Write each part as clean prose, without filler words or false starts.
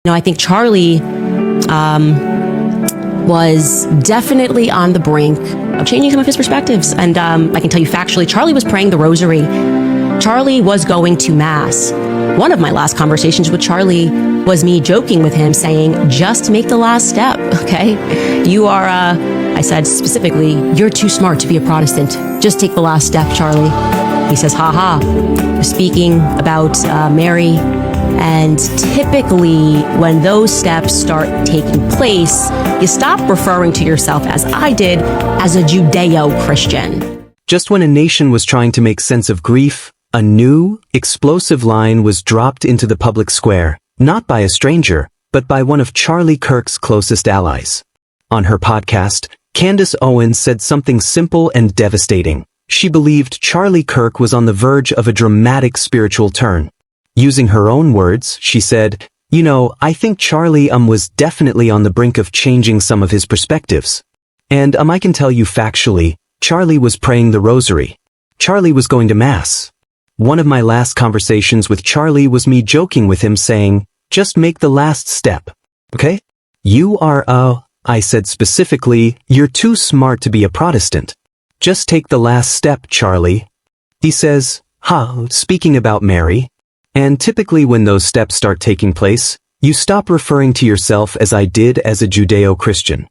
I think Charlie was definitely on the brink of changing some of his perspectives. And I can tell you factually, Charlie was praying the rosary. Charlie was going to Mass. One of my last conversations with Charlie was me joking with him saying, just make the last step, okay? You are, I said specifically, you're too smart to be a Protestant. Just take the last step, Charlie. He says, haha, speaking about Mary. And typically, when those steps start taking place, you stop referring to yourself, as I did, as a Judeo-Christian. Just when a nation was trying to make sense of grief, a new, explosive line was dropped into the public square, not by a stranger, but by one of Charlie Kirk's closest allies. On her podcast, Candace Owens said something simple and devastating. She believed Charlie Kirk was on the verge of a dramatic spiritual turn. Using her own words, she said, I think Charlie was definitely on the brink of changing some of his perspectives. And I can tell you factually, Charlie was praying the rosary. Charlie was going to Mass. One of my last conversations with Charlie was me joking with him saying, just make the last step, okay? You are I said specifically, you're too smart to be a Protestant. Just take the last step, Charlie. He says, speaking about Mary. And typically when those steps start taking place, you stop referring to yourself as I did as a Judeo-Christian.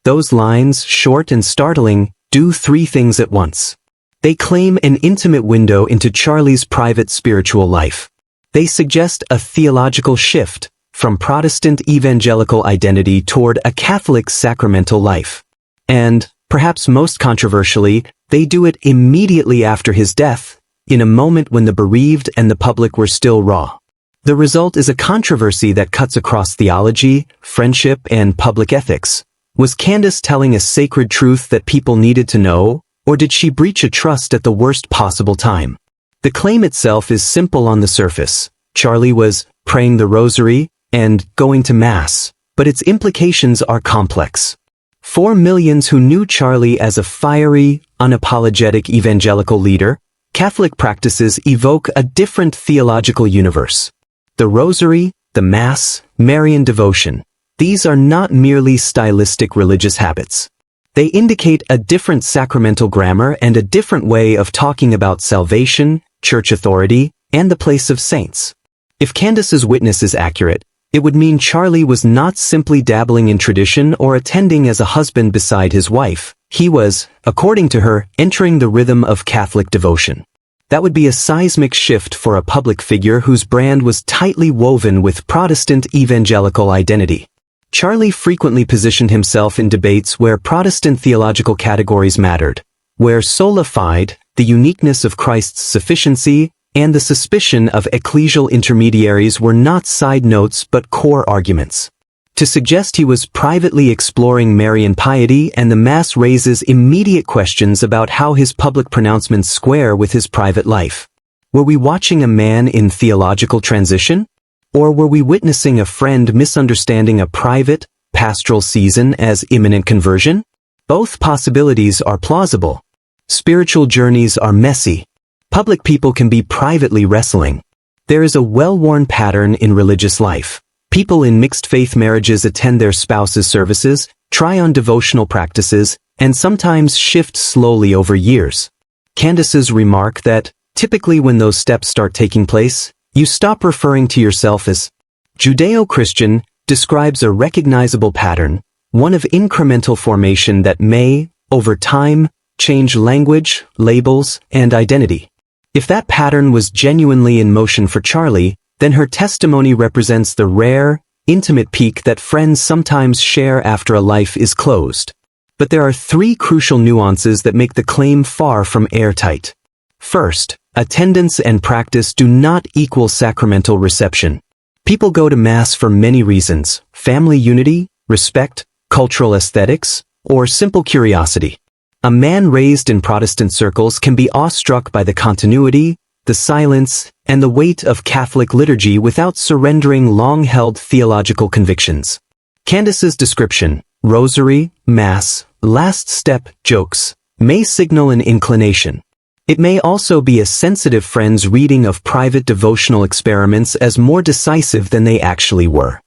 Those lines, short and startling, do three things at once. They claim an intimate window into Charlie's private spiritual life. They suggest a theological shift from Protestant evangelical identity toward a Catholic sacramental life. And, perhaps most controversially, they do it immediately after his death, in a moment when the bereaved and the public were still raw. The result is a controversy that cuts across theology, friendship, and public ethics. Was Candace telling a sacred truth that people needed to know, or did she breach a trust at the worst possible time? The claim itself is simple on the surface. Charlie was praying the rosary and going to Mass, but its implications are complex. For millions who knew Charlie as a fiery, unapologetic evangelical leader, Catholic practices evoke a different theological universe. The rosary, the Mass, Marian devotion, these are not merely stylistic religious habits. They indicate a different sacramental grammar and a different way of talking about salvation, church authority, and the place of saints. If Candace's witness is accurate, it would mean Charlie was not simply dabbling in tradition or attending as a husband beside his wife. He was, according to her, entering the rhythm of Catholic devotion. That would be a seismic shift for a public figure whose brand was tightly woven with Protestant evangelical identity. Charlie frequently positioned himself in debates where Protestant theological categories mattered, where sola fide, the uniqueness of Christ's sufficiency, and the suspicion of ecclesial intermediaries were not side notes but core arguments. To suggest he was privately exploring Marian piety and the Mass raises immediate questions about how his public pronouncements square with his private life. Were we watching a man in theological transition? Or were we witnessing a friend misunderstanding a private, pastoral season as imminent conversion? Both possibilities are plausible. Spiritual journeys are messy. Public people can be privately wrestling. There is a well-worn pattern in religious life. People in mixed-faith marriages attend their spouses' services, try on devotional practices, and sometimes shift slowly over years. Candace's remark that, typically when those steps start taking place, you stop referring to yourself as Judeo-Christian describes a recognizable pattern, one of incremental formation that may, over time, change language, labels, and identity. If that pattern was genuinely in motion for Charlie, then her testimony represents the rare, intimate peak that friends sometimes share after a life is closed. But there are three crucial nuances that make the claim far from airtight. First, attendance and practice do not equal sacramental reception. People go to Mass for many reasons: family unity, respect, cultural aesthetics, or simple curiosity. A man raised in Protestant circles can be awestruck by the continuity, the silence, and the weight of Catholic liturgy without surrendering long-held theological convictions. Candace's description, rosary, Mass, last step, jokes, may signal an inclination. It may also be a sensitive friend's reading of private devotional experiments as more decisive than they actually were.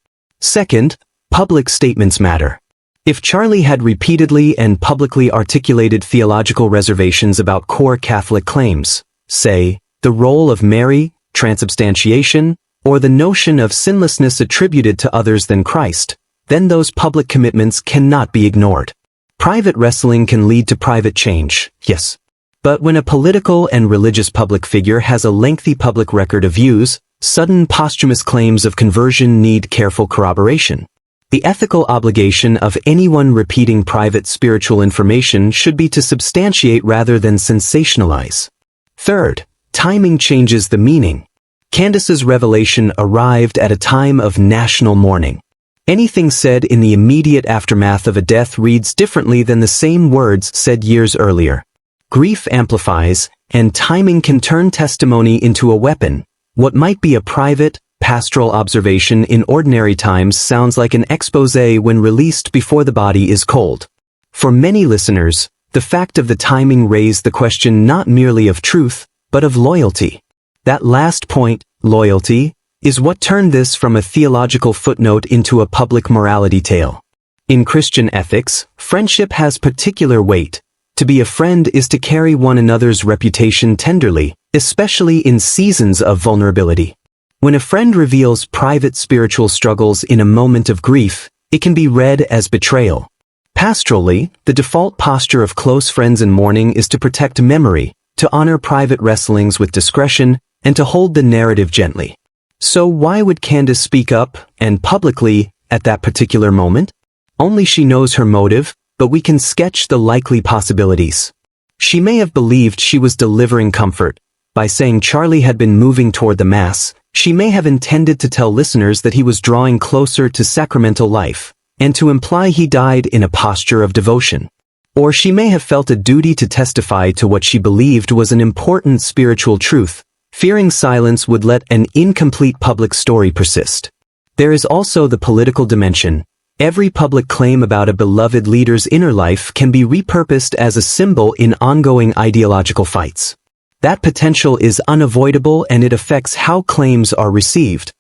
Second, public statements matter. If Charlie had repeatedly and publicly articulated theological reservations about core Catholic claims, say, the role of Mary, transubstantiation, or the notion of sinlessness attributed to others than Christ, then those public commitments cannot be ignored. Private wrestling can lead to private change, yes. But when a political and religious public figure has a lengthy public record of views, sudden posthumous claims of conversion need careful corroboration. The ethical obligation of anyone repeating private spiritual information should be to substantiate rather than sensationalize. Third, timing changes the meaning. Candace's revelation arrived at a time of national mourning. Anything said in the immediate aftermath of a death reads differently than the same words said years earlier. Grief amplifies, and timing can turn testimony into a weapon. What might be a private, pastoral observation in ordinary times sounds like an exposé when released before the body is cold. For many listeners, the fact of the timing raised the question not merely of truth, but of loyalty. That last point, loyalty, is what turned this from a theological footnote into a public morality tale. In Christian ethics, friendship has particular weight. To be a friend is to carry one another's reputation tenderly, especially in seasons of vulnerability. When a friend reveals private spiritual struggles in a moment of grief, it can be read as betrayal. Pastorally, the default posture of close friends in mourning is to protect memory, to honor private wrestlings with discretion, and to hold the narrative gently. So why would Candace speak up, and publicly, at that particular moment? Only she knows her motive, but we can sketch the likely possibilities. She may have believed she was delivering comfort. By saying Charlie had been moving toward the Mass, she may have intended to tell listeners that he was drawing closer to sacramental life, and to imply he died in a posture of devotion. Or she may have felt a duty to testify to what she believed was an important spiritual truth, fearing silence would let an incomplete public story persist. There is also the political dimension. Every public claim about a beloved leader's inner life can be repurposed as a symbol in ongoing ideological fights. That potential is unavoidable, and it affects how claims are received.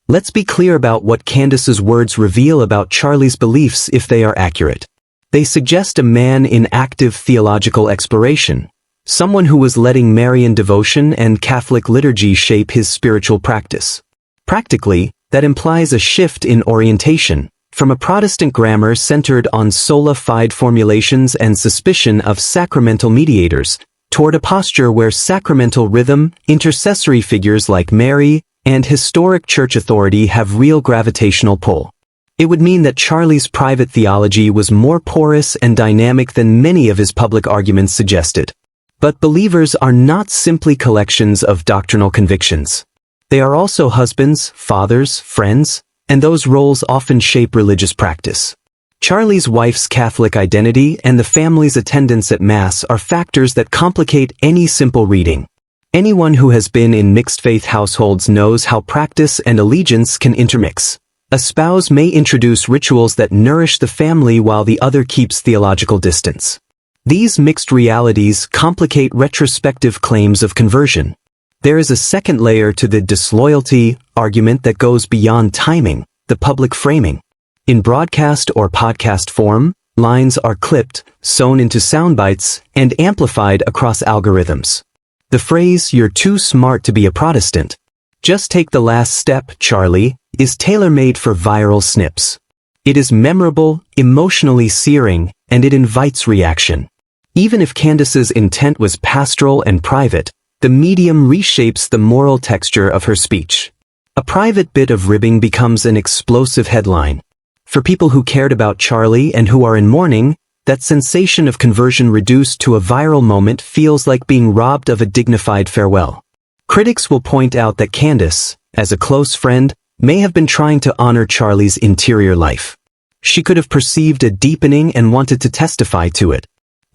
Let's be clear about what Candace's words reveal about Charlie's beliefs if they are accurate. They suggest a man in active theological exploration, someone who was letting Marian devotion and Catholic liturgy shape his spiritual practice. Practically, that implies a shift in orientation, from a Protestant grammar centered on sola fide formulations and suspicion of sacramental mediators, toward a posture where sacramental rhythm, intercessory figures like Mary, and historic church authority have real gravitational pull. It would mean that Charlie's private theology was more porous and dynamic than many of his public arguments suggested. But believers are not simply collections of doctrinal convictions. They are also husbands, fathers, friends, and those roles often shape religious practice. Charlie's wife's Catholic identity and the family's attendance at Mass are factors that complicate any simple reading. Anyone who has been in mixed-faith households knows how practice and allegiance can intermix. A spouse may introduce rituals that nourish the family while the other keeps theological distance. These mixed realities complicate retrospective claims of conversion. There is a second layer to the disloyalty argument that goes beyond timing, the public framing. In broadcast or podcast form, lines are clipped, sewn into sound bites, and amplified across algorithms. The phrase, "You're too smart to be a Protestant. Just take the last step, Charlie," is tailor-made for viral snips. It is memorable, emotionally searing, and it invites reaction. Even if Candace's intent was pastoral and private, the medium reshapes the moral texture of her speech. A private bit of ribbing becomes an explosive headline. For people who cared about Charlie and who are in mourning, that sensation of conversion reduced to a viral moment feels like being robbed of a dignified farewell. Critics will point out that Candace, as a close friend, may have been trying to honor Charlie's interior life. She could have perceived a deepening and wanted to testify to it.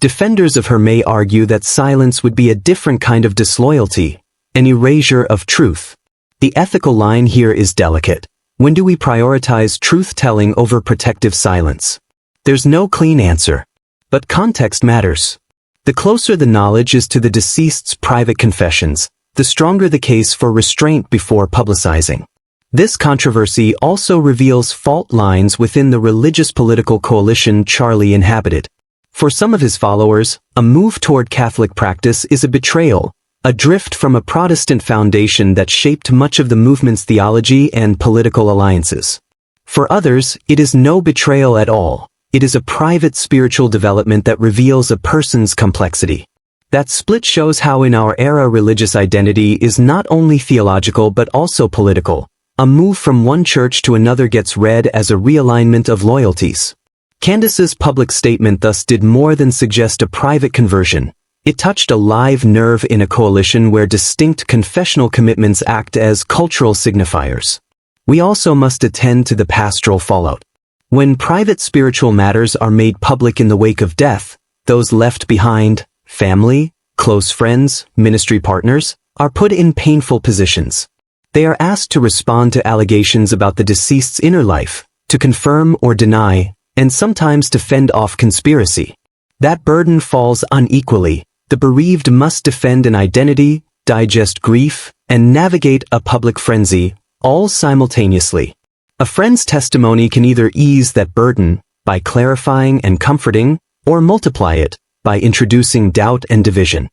Defenders of her may argue that silence would be a different kind of disloyalty, an erasure of truth. The ethical line here is delicate. When do we prioritize truth-telling over protective silence? There's no clean answer. But context matters. The closer the knowledge is to the deceased's private confessions, the stronger the case for restraint before publicizing. This controversy also reveals fault lines within the religious political coalition Charlie inhabited. For some of his followers, a move toward Catholic practice is a betrayal, a drift from a Protestant foundation that shaped much of the movement's theology and political alliances. For others, it is no betrayal at all. It is a private spiritual development that reveals a person's complexity. That split shows how in our era religious identity is not only theological but also political. A move from one church to another gets read as a realignment of loyalties. Candace's public statement thus did more than suggest a private conversion. It touched a live nerve in a coalition where distinct confessional commitments act as cultural signifiers. We also must attend to the pastoral fallout. When private spiritual matters are made public in the wake of death, those left behind, family, close friends, ministry partners, are put in painful positions. They are asked to respond to allegations about the deceased's inner life, to confirm or deny, and sometimes to fend off conspiracy. That burden falls unequally. The bereaved must defend an identity, digest grief, and navigate a public frenzy, all simultaneously. A friend's testimony can either ease that burden by clarifying and comforting, or multiply it by introducing doubt and division.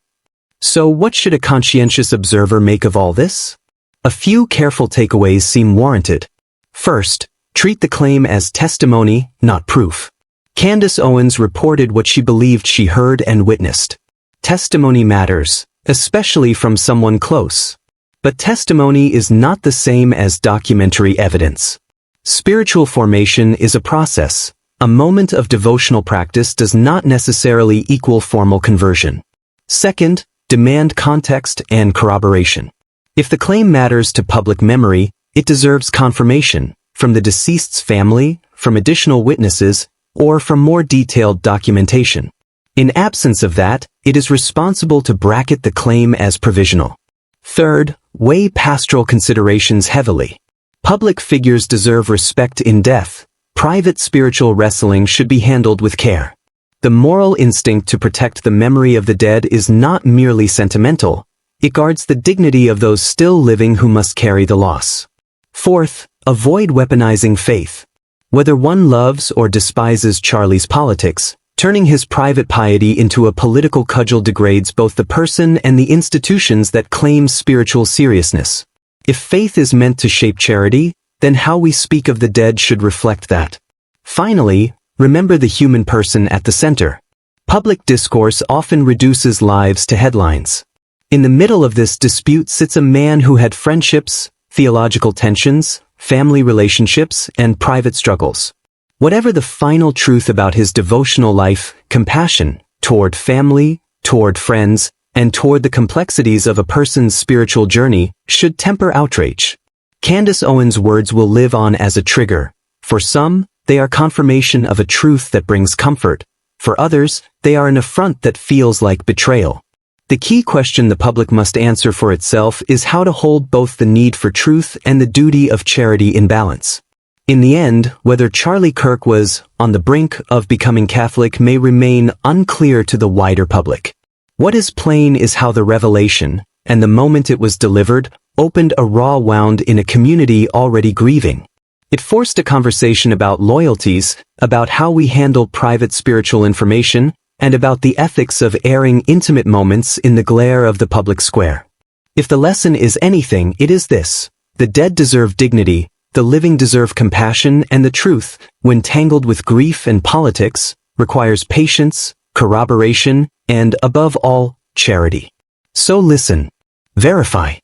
So what should a conscientious observer make of all this? A few careful takeaways seem warranted. First, treat the claim as testimony, not proof. Candace Owens reported what she believed she heard and witnessed. Testimony matters, especially from someone close. But testimony is not the same as documentary evidence. Spiritual formation is a process. A moment of devotional practice does not necessarily equal formal conversion. Second, demand context and corroboration. If the claim matters to public memory, it deserves confirmation, from the deceased's family, from additional witnesses, or from more detailed documentation. In absence of that, it is responsible to bracket the claim as provisional. Third, weigh pastoral considerations heavily. Public figures deserve respect in death. Private spiritual wrestling should be handled with care. The moral instinct to protect the memory of the dead is not merely sentimental. It guards the dignity of those still living who must carry the loss. Fourth, avoid weaponizing faith. Whether one loves or despises Charlie's politics, turning his private piety into a political cudgel degrades both the person and the institutions that claim spiritual seriousness. If faith is meant to shape charity, then how we speak of the dead should reflect that. Finally, remember the human person at the center. Public discourse often reduces lives to headlines. In the middle of this dispute sits a man who had friendships, theological tensions, family relationships, and private struggles. Whatever the final truth about his devotional life, compassion toward family, toward friends, and toward the complexities of a person's spiritual journey should temper outrage. Candace Owens' words will live on as a trigger. For some, they are confirmation of a truth that brings comfort. For others, they are an affront that feels like betrayal. The key question the public must answer for itself is how to hold both the need for truth and the duty of charity in balance. In the end, whether Charlie Kirk was on the brink of becoming Catholic may remain unclear to the wider public. What is plain is how the revelation, and the moment it was delivered, opened a raw wound in a community already grieving. It forced a conversation about loyalties, about how we handle private spiritual information, and about the ethics of airing intimate moments in the glare of the public square. If the lesson is anything, it is this: the dead deserve dignity, the living deserve compassion, and the truth, when tangled with grief and politics, requires patience, corroboration, and, above all, charity. So listen, verify,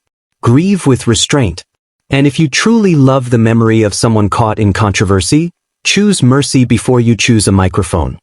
grieve with restraint, and if you truly love the memory of someone caught in controversy, choose mercy before you choose a microphone.